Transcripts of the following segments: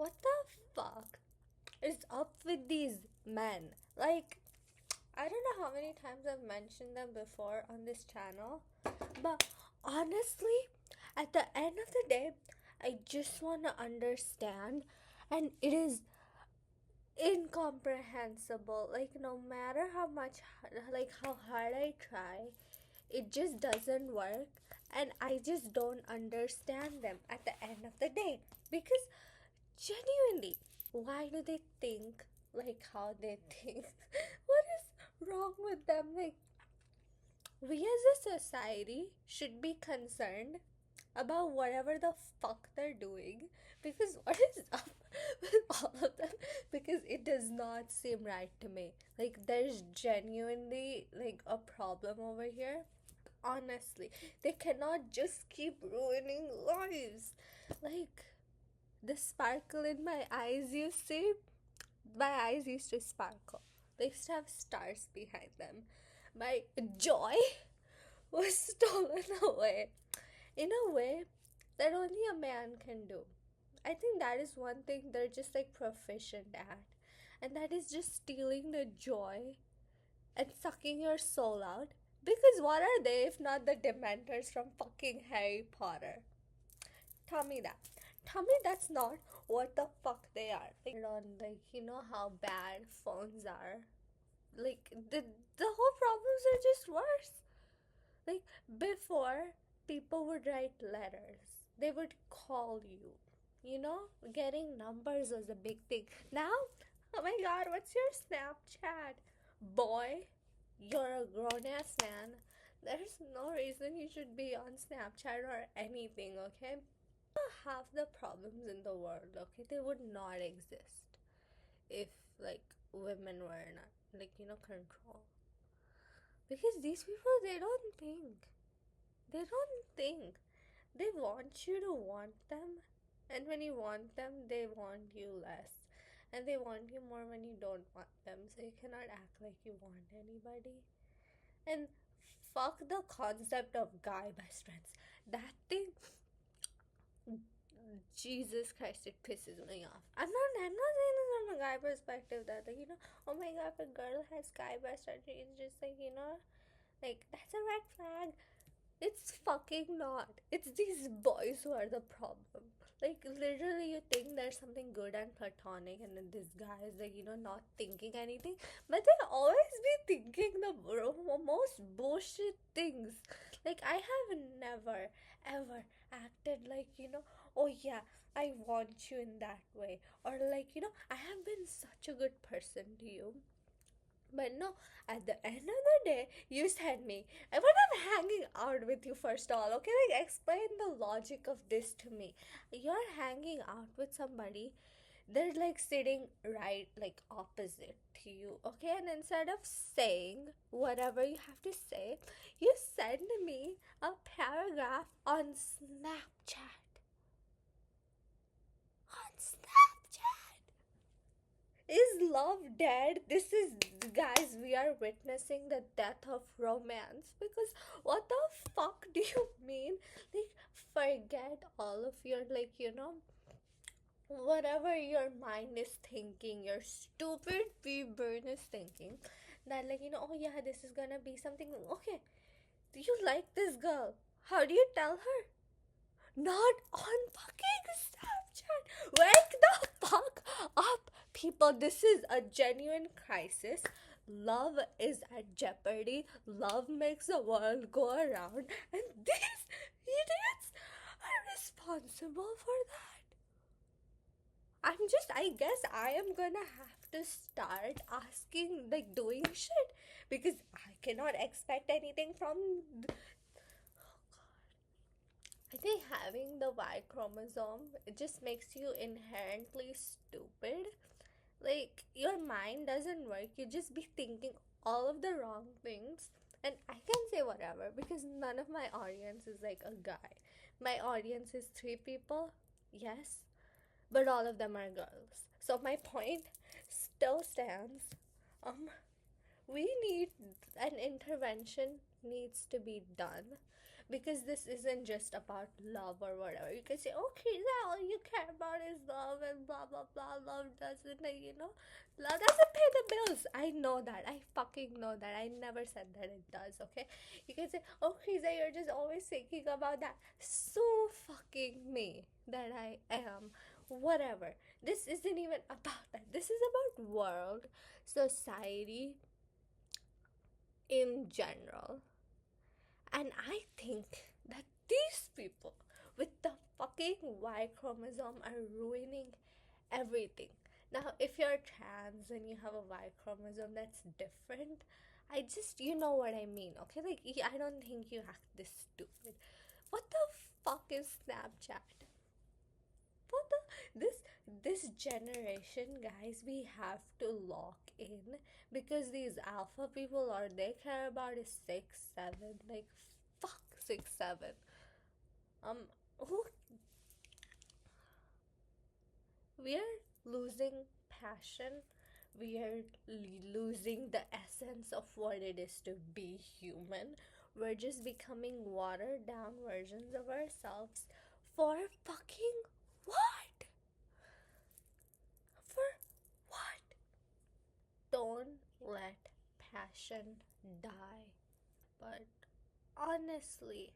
What the fuck is up with these men? Like, I don't know how many times I've mentioned them before on this channel, but honestly, at the end of the day, I just want to understand, and it is incomprehensible. Like, no matter how much, like, how hard I try, it just doesn't work, and I just don't understand them at the end of the day. Because genuinely, why do they think like how they think? What is wrong with them? Like, we as a society should be concerned about whatever the fuck they're doing, because what is up with all of them? Because it does not seem right to me. Like, there's genuinely like a problem over here. Honestly, they cannot just keep ruining lives. Like, the sparkle in my eyes, you see? My eyes used to sparkle. They used to have stars behind them. My joy was stolen away in a way that only a man can do. I think that is one thing they're just like proficient at. And that is just stealing the joy and sucking your soul out. Because what are they if not the Dementors from fucking Harry Potter? Tell me that. Tell me that's not what the fuck they are. Like, on, like, you know how bad phones are. Like, the whole problems are just worse. Like, before, people would write letters. They would call you. You know, getting numbers was a big thing. Now, oh my god, what's your Snapchat? Boy, you're a grown ass man. There's no reason you should be on Snapchat or anything, okay? Half the problems in the world, okay, they would not exist if like women were not like, you know, control. Because these people, they don't think. They don't think. They want you to want them, and when you want them, they want you less. And they want you more when you don't want them, so you cannot act like you want anybody. And fuck the concept of guy best friends. That thing, Jesus Christ, it pisses me off. I'm not saying this from a guy perspective that, like, you know, oh my god, if a girl has guy best friend, it's just like, you know, like, that's a red flag. It's fucking not. It's these boys who are the problem. Like, literally, you think there's something good and platonic, and then this guy is like, you know, not thinking anything. But they always be thinking the most bullshit things. Like, I have never, ever acted like, you know, oh yeah, I want you in that way. Or, like, you know, I have been such a good person to you. But no, at the end of the day, you said me. I when I'm hanging out with you, first of all, okay? Like, explain the logic of this to me. You're hanging out with somebody, they're like sitting right, like opposite to you, okay? And instead of saying whatever you have to say, you send me a paragraph on Snapchat. On Snapchat! Is love dead? This is, guys, we are witnessing the death of romance. Because what the fuck do you mean? Like, forget all of your, like, you know, whatever your mind is thinking, your stupid pea brain is thinking, that, like, you know, oh yeah, this is gonna be something. Okay, do you like this girl? How do you tell her? Not on fucking Snapchat. Wake the fuck up, people. This is a genuine crisis. Love is at jeopardy. Love makes the world go around, and these idiots are responsible for that. I guess I am gonna have to start asking, like, doing shit, because I cannot expect anything from. I think having the Y chromosome, it just makes you inherently stupid. Like, your mind doesn't work. You just be thinking all of the wrong things. And I can say whatever because none of my audience is like a guy. My audience is three people, yes, but all of them are girls. So my point still stands. We need an intervention needs to be done because this isn't just about love or whatever. You can say, okay, now all you care about is love and blah blah blah. Love doesn't, love doesn't pay the bills. I know that. I fucking know that. I never said that it does. Okay, you can say, okay, so you're just always thinking about that. So fucking me that I am. Whatever. This isn't even about that. This is about world, society in general. And I think that these people with the fucking Y chromosome are ruining everything. Now, if you're trans and you have a Y chromosome, that's different. You know what I mean, okay? Like, I don't think you act this stupid. What the fuck is Snapchat? What this generation, guys, we have to lock in because these alpha people, all they care about is 6 7, like fuck 6 7. um who We are losing passion. We are losing the essence of what it is to be human. We're just becoming watered down versions of ourselves for fucking what? For what? Don't let passion die. But honestly,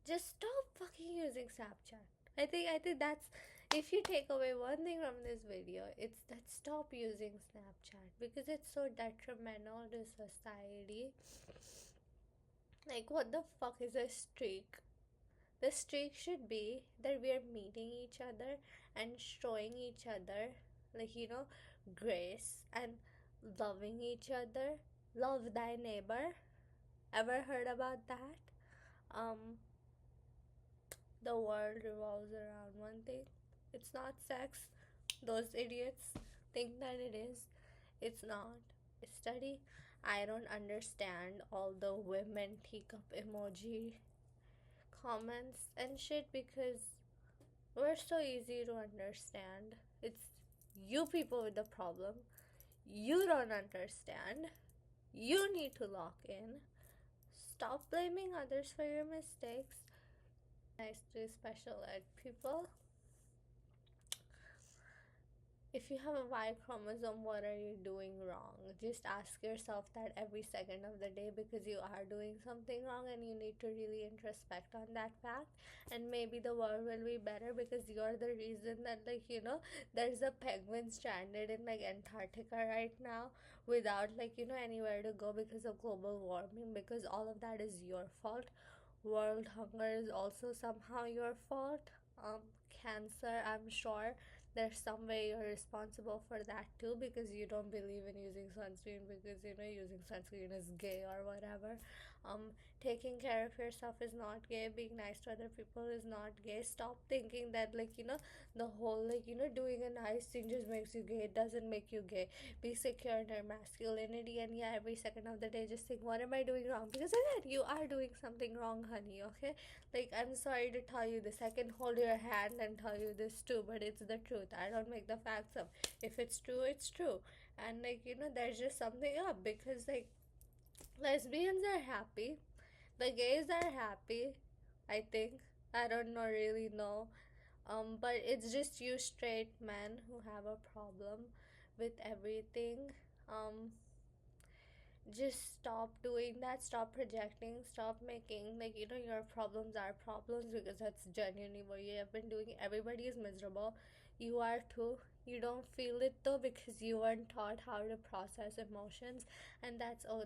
just stop fucking using Snapchat. I think that's, if you take away one thing from this video, it's that stop using Snapchat because it's so detrimental to society. Like, what the fuck is a streak? The streak should be that we are meeting each other and showing each other, like, grace and loving each other. Love thy neighbor. Ever heard about that? Um, the world revolves around one thing. It's not sex. Those idiots think that it is. It's not. Study. I don't understand all the women teacup emoji comments and shit because we're so easy to understand. It's you people with the problem. You don't understand. You need to lock in. Stop blaming others for your mistakes. Nice to special ed people. If you have a Y chromosome, what are you doing wrong? Just ask yourself that every second of the day because you are doing something wrong and you need to really introspect on that fact. And maybe the world will be better because you're the reason that, there's a penguin stranded in like Antarctica right now without, anywhere to go because of global warming, because all of that is your fault. World hunger is also somehow your fault. Cancer, I'm sure there's some way you're responsible for that too because you don't believe in using sunscreen because using sunscreen is gay or whatever. Taking care of yourself is not gay. Being nice to other people is not gay. Stop thinking that, the whole, doing a nice thing just makes you gay. It doesn't make you gay. Be secure in your masculinity, and yeah, every second of the day just think, what am I doing wrong? Because again, you are doing something wrong, honey. Okay, like, I'm sorry to tell you this. I can hold your hand and tell you this too, but it's the truth. I don't make the facts up. If it's true, it's true. And, there's just something up because, lesbians are happy. The gays are happy, I think. I don't know, really know. But it's just you straight men who have a problem with everything. Um, just stop doing that. Stop projecting. Stop making, your problems are problems because that's genuinely what you have been doing. Everybody is miserable. You are too. You don't feel it though because you weren't taught how to process emotions, and that's all.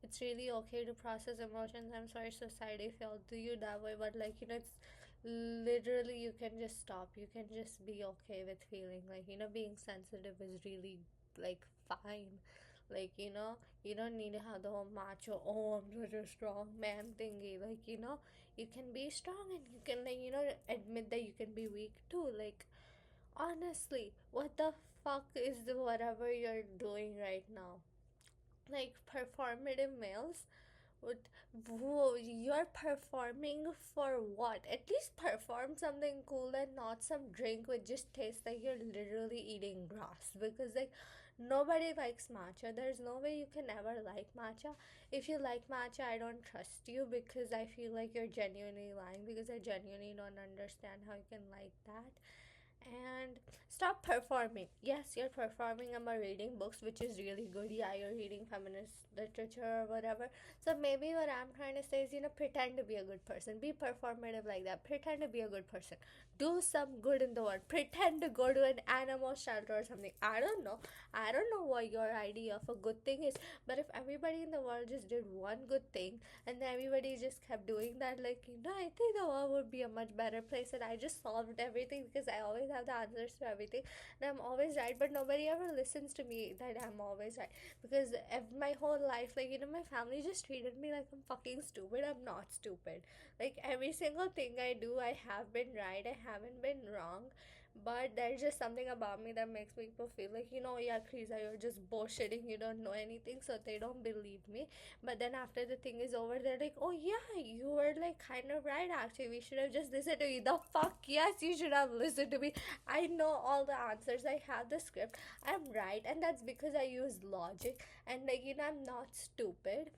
It's really okay to process emotions. I'm sorry society failed to you that way, but, it's literally, you can just stop. You can just be okay with feeling, being sensitive is really, fine. You don't need to have the whole macho, oh, I'm such a strong man thingy. You can be strong and you can, admit that you can be weak too. Honestly, what the fuck is whatever you're doing right now? Performative males, What, whoa, you're performing for what? At least perform something cool and not some drink which just tastes like you're literally eating grass. Because, like, nobody likes matcha. There's no way you can ever like matcha. If you like matcha, I don't trust you because I feel like you're genuinely lying because I genuinely don't understand how you can like that. And stop performing. Yes, you're performing. I'm reading books, which is really good. Yeah, you're reading feminist literature or whatever. So maybe what I'm trying to say is, pretend to be a good person. Be performative like that. Pretend to be a good person. Do some good in the world. Pretend to go to an animal shelter or something. I don't know. I don't know what your idea of a good thing is. But if everybody in the world just did one good thing and then everybody just kept doing that, like, I think the world would be a much better place and I just solved everything because I always have the answers to everything and I'm always right. But nobody ever listens to me that I'm always right because my whole life, like, my family just treated me like I'm fucking stupid. I'm not stupid. Like, every single thing I do, I have been right. I haven't been wrong. But there's just something about me that makes people feel like, yeah, Krisa, you're just bullshitting, you don't know anything, so they don't believe me. But then after the thing is over, they're like, oh yeah, you were like kind of right actually. We should have just listened to you. The fuck, yes, you should have listened to me. I know all the answers. I have the script. I'm right, and that's because I use logic. And like, I'm not stupid.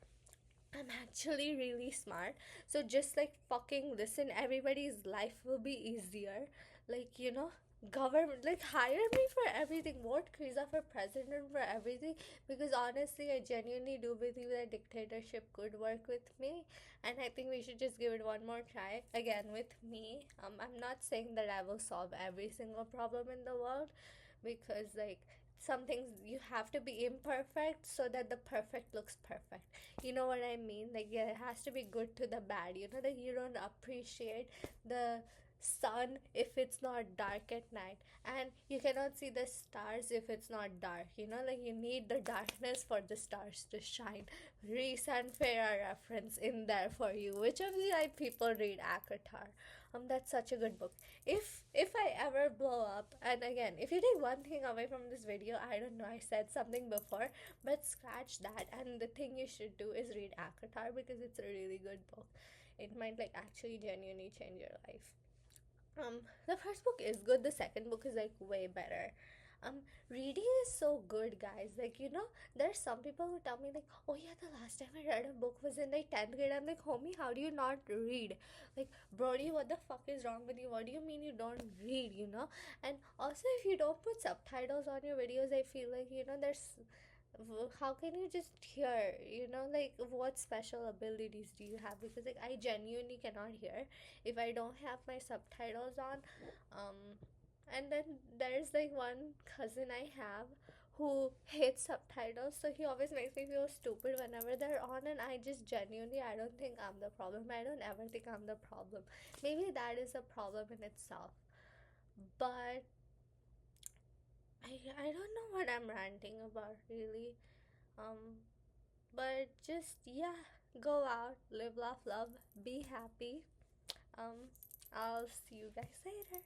I'm actually really smart. So just like fucking listen, everybody's life will be easier. Like, government, like, hire me for everything. Vote Krisa for president for everything. Because honestly, I genuinely do believe that dictatorship could work with me. And I think we should just give it one more try again with me. I'm not saying that I will solve every single problem in the world because, like, some things you have to be imperfect so that the perfect looks perfect. You know what I mean? Like, yeah, it has to be good to the bad. That you don't appreciate the sun if it's not dark at night, and you cannot see the stars if it's not dark. Like, you need the darkness for the stars to shine. Reese and Farah reference in there for you. Which of the like people read Akatar? That's such a good book. If I ever blow up, and again, if you take one thing away from this video, I don't know, I said something before, but scratch that, and the thing you should do is read Akatar because it's a really good book. It might like actually genuinely change your life. The first book is good, the second book is like way better. Reading is so good, guys. Like, there's some people who tell me like, oh yeah, the last time I read a book was in like 10th grade. I'm like, homie, how do you not read? Like, Brody, what the fuck is wrong with you? What do you mean you don't read? And also, if you don't put subtitles on your videos, I feel like, there's, how can you just hear? Like, what special abilities do you have? Because like, I genuinely cannot hear if I don't have my subtitles on. um and then there's like one cousin I have who hates subtitles, so he always makes me feel stupid whenever they're on, and I just genuinely, I don't think I'm the problem. I don't ever think I'm the problem. Maybe that is a problem in itself, but I don't know what I'm ranting about really. um but just, yeah, go out, live, laugh, love, be happy. I'll see you guys later.